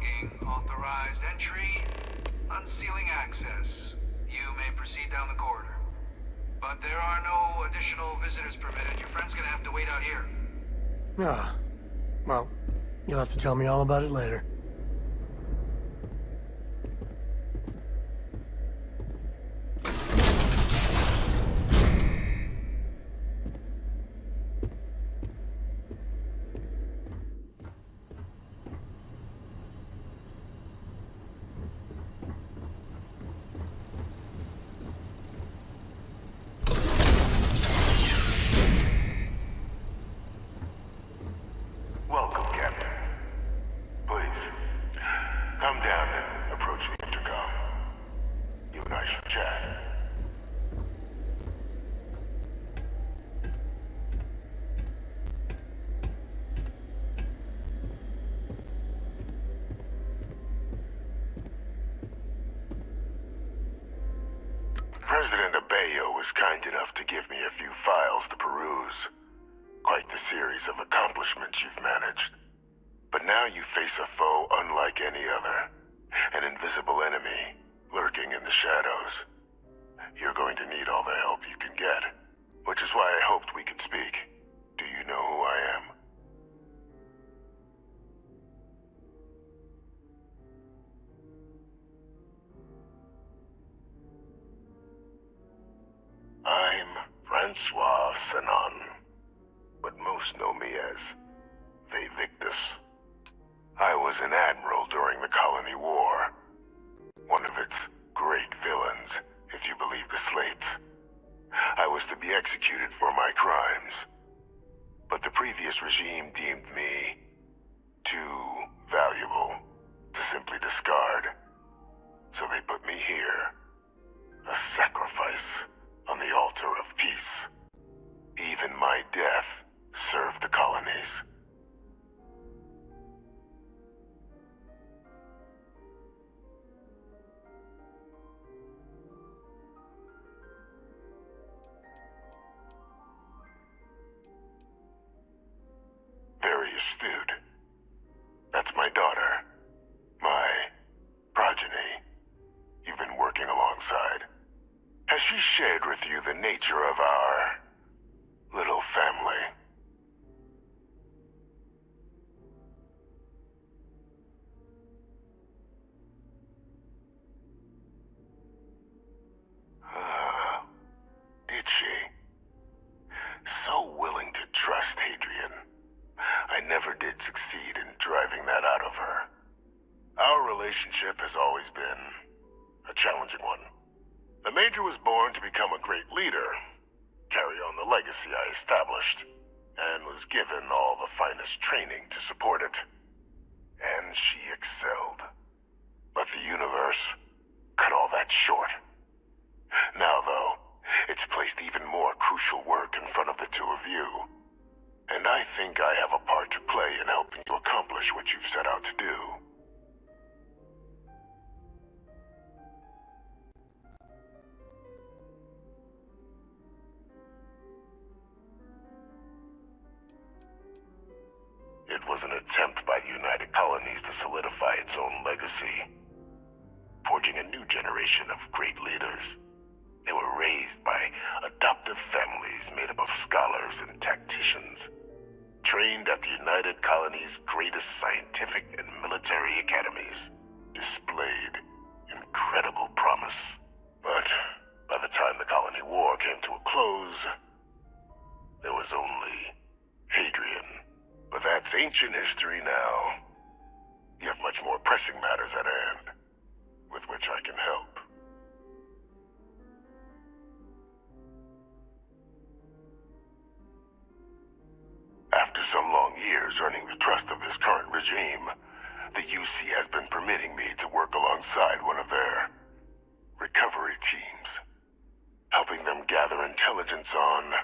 Logging. Authorized entry. Unsealing access. You may proceed down the corridor. But there are no additional visitors permitted. Your friend's gonna have to wait out here. Ah. Well, you'll have to tell me all about it later. Welcome, Captain. Please, come down and approach the intercom. You and I should chat. President Abeyo was kind enough to give me a few files to peruse. Quite the series of accomplishments you've managed. But now you face a foe unlike any other. An invisible enemy, lurking in the shadows. You're going to need all the help you can get. Which is why I hoped we could speak. Do you know who I am? I'm Francois Sanon, but most know me as Victus. I was an admiral during the Colony War. One of its great villains, if you believe the slates. I was to be executed for my crimes. But the previous regime deemed me too valuable to simply discard. So they put me here. A sacrifice on the altar of peace. Even my death served the colonies. Very astute. That's my daughter. My progeny. You've been working alongside. Has she shared with you the nature of our little family? Did she? So willing to trust Hadrian. I never did succeed in driving that out of her. Our relationship has always been a challenging one. The Major was born to become a great leader, carry on the legacy I established, and was given all the finest training to support it. And she excelled. But the universe cut all that short. Now, though, it's placed even more crucial work in front of the two of you. And I think I have a part to play in helping you accomplish what you've set out to do. It was an attempt by the United Colonies to solidify its own legacy, forging a new generation of great leaders. They were raised by adoptive families made up of scholars and tacticians, trained at the United Colonies' greatest scientific and military academies, displayed incredible promise. But by the time the Colony War came to a close, there was only Hadrian. But that's ancient history now. You have much more pressing matters at hand, with which I can help. After some long years earning the trust of this current regime, the UC has been permitting me to work alongside one of their recovery teams, helping them gather intelligence on,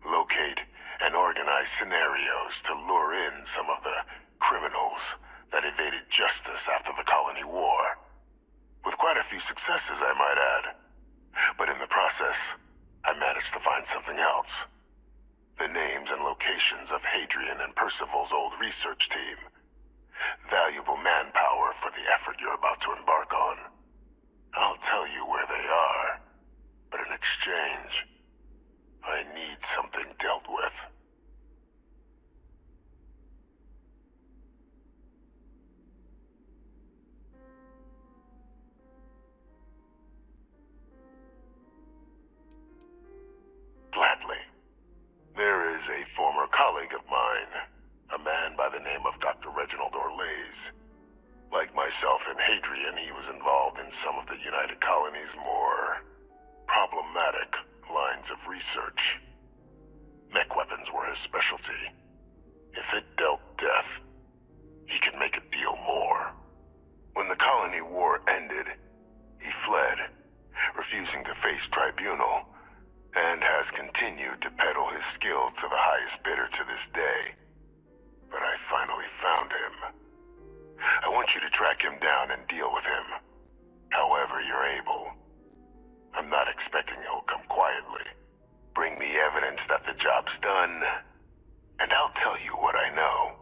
locate, and organize scenarios to lure in some of the criminals that evaded justice after the Colony War. With quite a few successes, I might add. But in the process, I managed to find something else. The names and locations of Hadrian and Percival's old research team. Valuable manpower for the effort you're about to embark on. I'll tell you where they are, but in exchange, I need something dealt with. Gladly. There is a former colleague of mine, a man by the name of Dr. Reginald Orlaise. Like myself and Hadrian, he was involved in some of the United Colonies' more problematic lines of research. Mech weapons were his specialty. If it dealt death, he could make a deal more. When the colony war ended, he fled, refusing to face tribunal, and has continued to peddle his skills to the highest bidder to this day. But I finally found him. I want you to track him down and deal with him, however you're able. I'm not expecting he'll come quietly. Bring me evidence that the job's done, and I'll tell you what I know.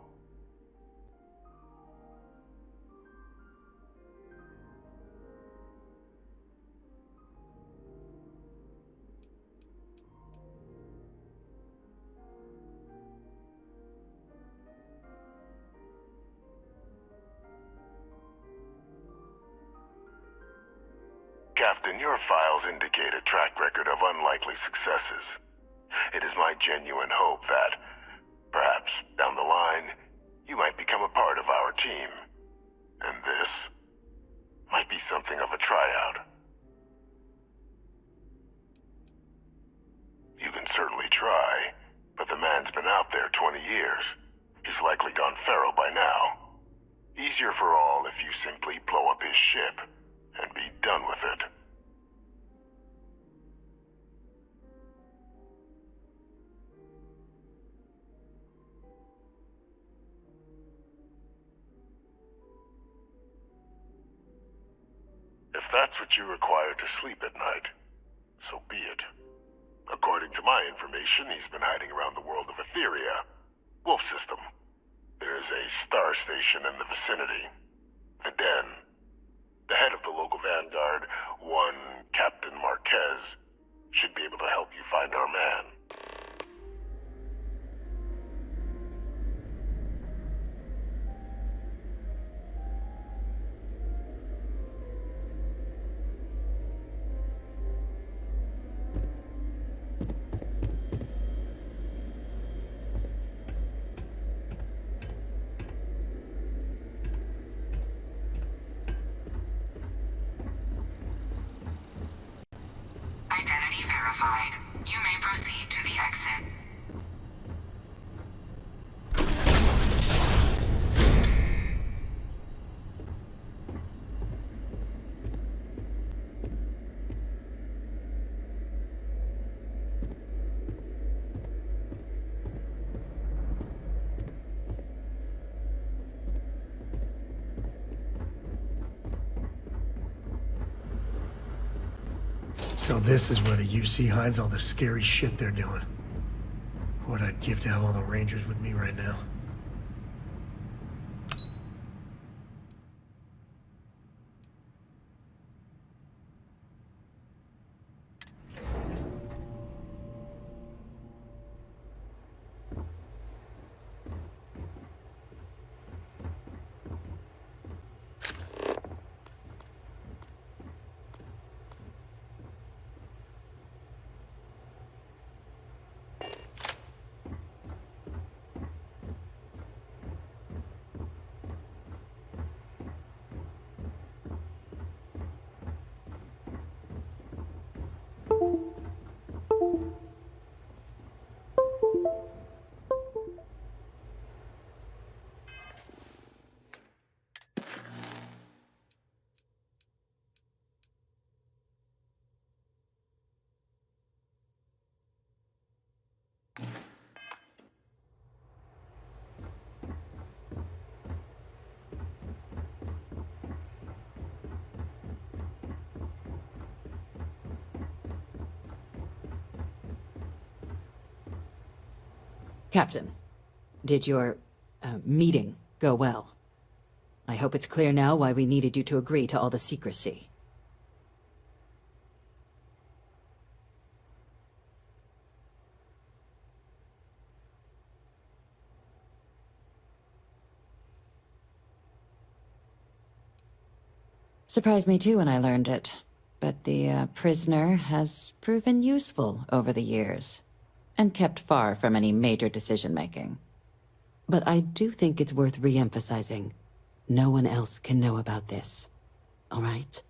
Captain, your files indicate a track record of unlikely successes. It is my genuine hope that, perhaps down the line, you might become a part of our team. And this might be something of a tryout. You can certainly try, but the man's been out there 20 years. He's likely gone feral by now. Easier for all if you simply blow up his ship and be done with it. If that's what you require to sleep at night, so be it. According to my information, he's been hiding around the world of Etheria, Wolf System. There's a star station in the vicinity, the Den. The head of the local vanguard, one Captain Marquez, should be able to help you find our man. Identity verified. You may proceed to the exit. So this is where the UC hides all the scary shit they're doing. What I'd give to have all the Rangers with me right now. Captain, did your meeting go well? I hope it's clear now why we needed you to agree to all the secrecy. Surprised me too when I learned it. But the prisoner has proven useful over the years, and kept far from any major decision-making. But I do think it's worth re-emphasizing. No one else can know about this. All right?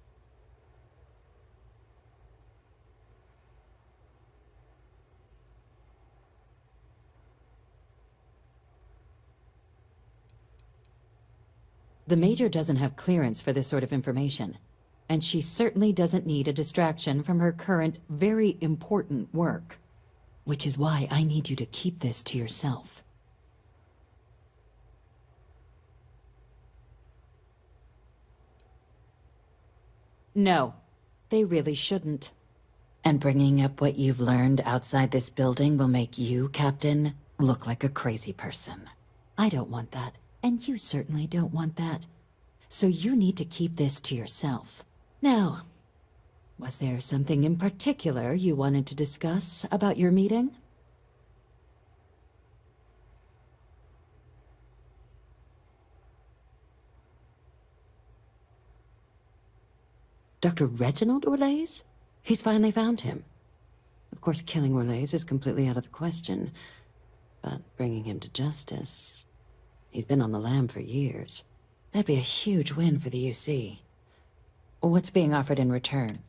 The Major doesn't have clearance for this sort of information, and she certainly doesn't need a distraction from her current, very important work. Which is why I need you to keep this to yourself. No, they really shouldn't. And bringing up what you've learned outside this building will make you, Captain, look like a crazy person. I don't want that, and you certainly don't want that. So you need to keep this to yourself. Now, was there something in particular you wanted to discuss about your meeting? Dr. Reginald Orlaise? He's finally found him. Of course, killing Orlaise is completely out of the question, but bringing him to justice... He's been on the lam for years. That'd be a huge win for the UC. What's being offered in return?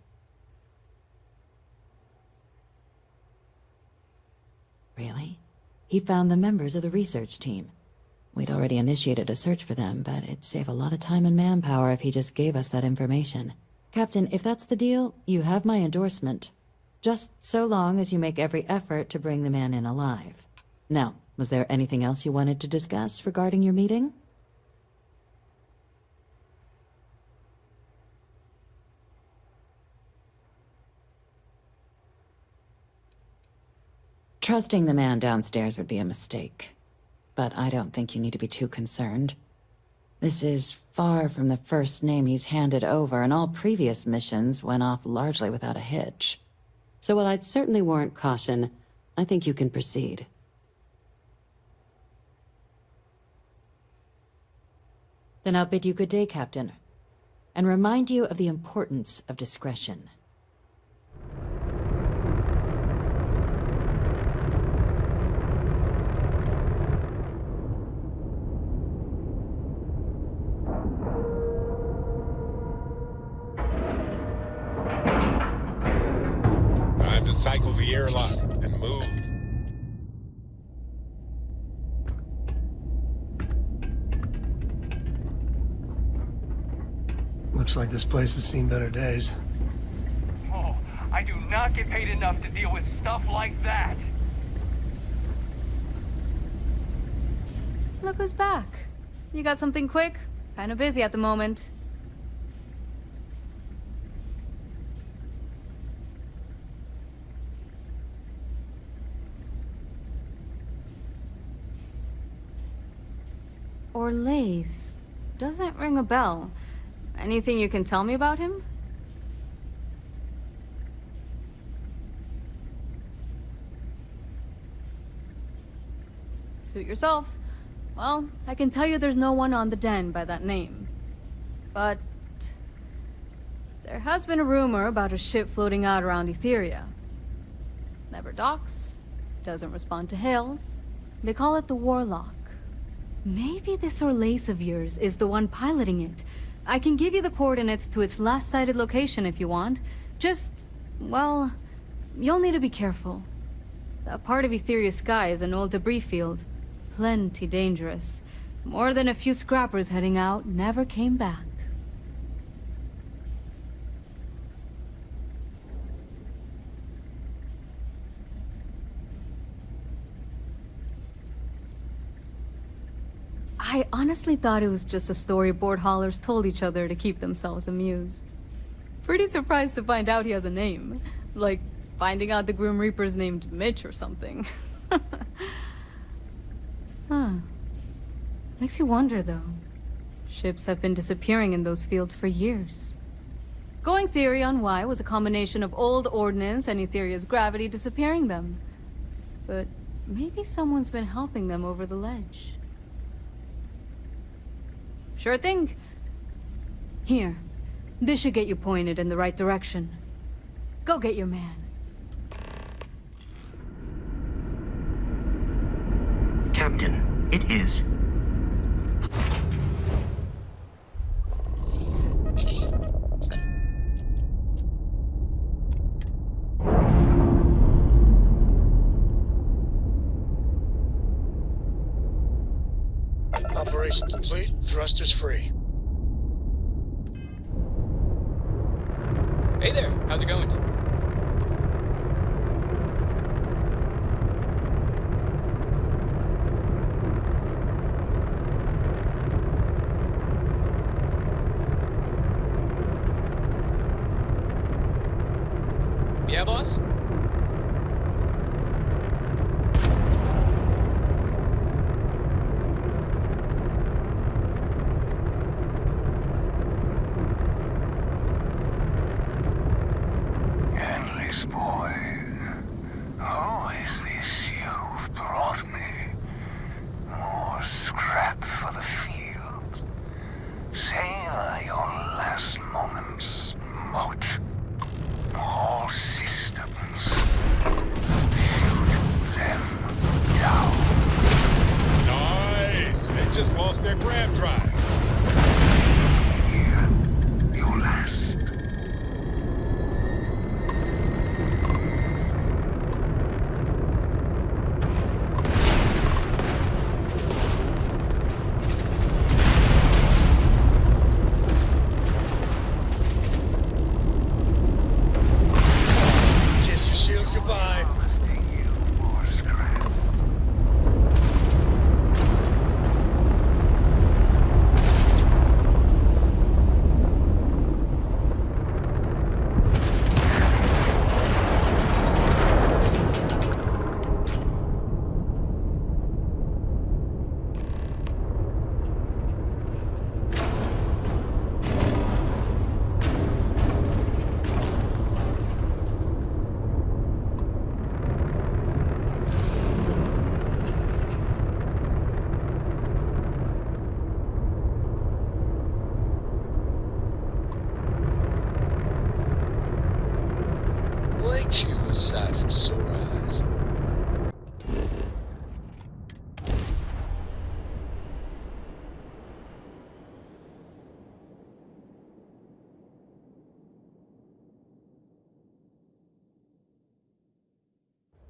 Really? He found the members of the research team. We'd already initiated a search for them, but it'd save a lot of time and manpower if he just gave us that information. Captain, if that's the deal, you have my endorsement. Just so long as you make every effort to bring the man in alive. Now, was there anything else you wanted to discuss regarding your meeting? Trusting the man downstairs would be a mistake. But I don't think you need to be too concerned. This is far from the first name he's handed over, and all previous missions went off largely without a hitch. So while I'd certainly warrant caution, I think you can proceed. Then I'll bid you good day, Captain, and remind you of the importance of discretion. Time to cycle the airlock and move. Looks like this place has seen better days. Oh, I do not get paid enough to deal with stuff like that. Look who's back. You got something quick? Kinda busy at the moment. Orlaise. Doesn't ring a bell. Anything you can tell me about him? Suit yourself. Well, I can tell you there's no one on the den by that name. But... there has been a rumor about a ship floating out around Etheria. Never docks, doesn't respond to hails. They call it the Warlock. Maybe this Orlaise of yours is the one piloting it. I can give you the coordinates to its last sighted location if you want. Just, well, you'll need to be careful. That part of Etheria's sky is an old debris field. Plenty dangerous. More than a few scrappers heading out never came back. I honestly thought it was just a story board haulers told each other to keep themselves amused. Pretty surprised to find out he has a name. Like, finding out the Grim Reaper's named Mitch or something. Huh. Makes you wonder, though. Ships have been disappearing in those fields for years. Going theory on why was a combination of old ordnance and Etheria's gravity disappearing them. But maybe someone's been helping them over the ledge. Sure thing. Here. This should get you pointed in the right direction. Go get your man. Captain, it is. Operation complete. Thrusters free. Hey there, how's it going? Yeah, boss? Endless boy, who is this you've brought me? More scrap for the field. Savor your last moments, moat. All systems. Shoot them down. Nice! They just lost their grab drive. Here, your last. Kiss your shields goodbye. Ain't you a sight for sore eyes?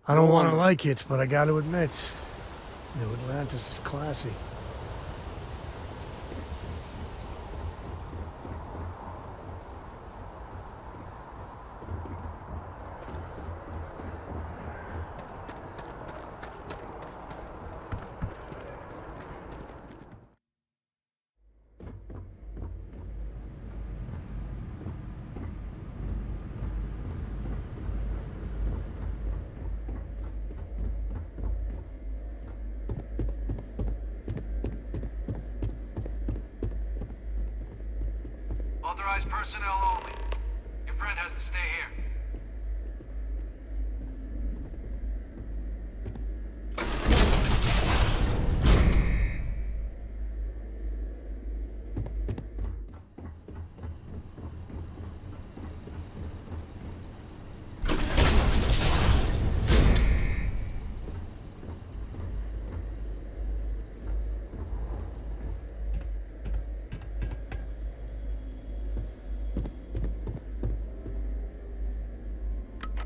I don't want to like it, but I got to admit, New Atlantis is classy. Authorized personnel only. Your friend has to stay here.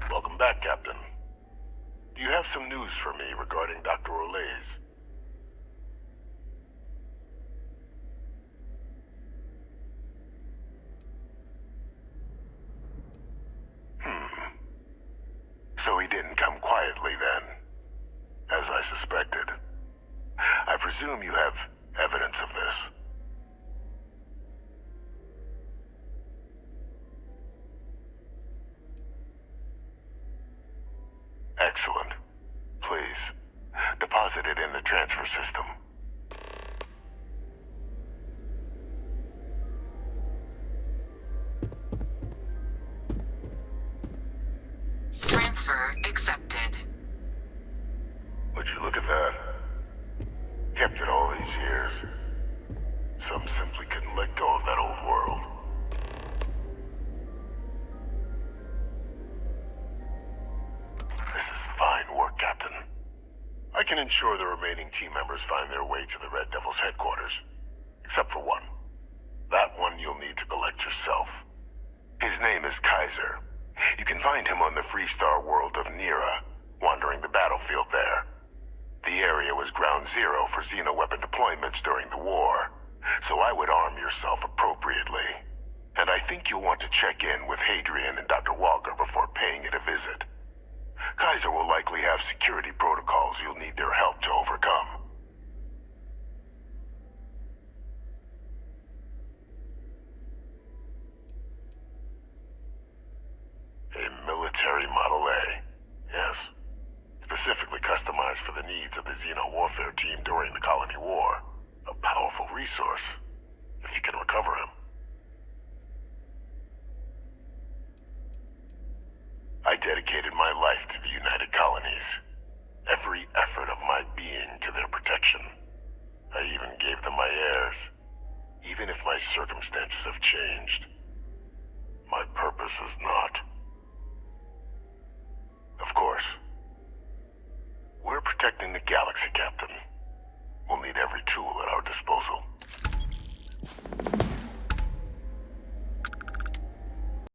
Welcome back, Captain. Do you have some news for me regarding Dr. Olays? So he didn't come quietly then, as I suspected. I presume you have evidence of this. Excellent. Please, deposit it in the transfer system. years. Some simply couldn't let go of that old world. This is fine work, Captain. I can ensure the remaining team members find their way to the Red Devil's headquarters. Except for one. That one you'll need to collect yourself. His name is Kaiser. You can find him on the Freestar world of Nira, wandering the battlefield there. The area was ground zero for xeno-weapon deployments during the war, so I would arm yourself appropriately. And I think you'll want to check in with Hadrian and Dr. Walker before paying it a visit. Kaiser will likely have security protocols you'll need their help to overcome. A military Model A, yes. Specifically customized for the needs of the Xeno warfare team during the Colony War. A powerful resource, if you can recover him. I dedicated my life to the United Colonies. Every effort of my being to their protection. I even gave them my heirs. Even if my circumstances have changed, my purpose has not. Of course, we're protecting the galaxy, Captain. We'll need every tool at our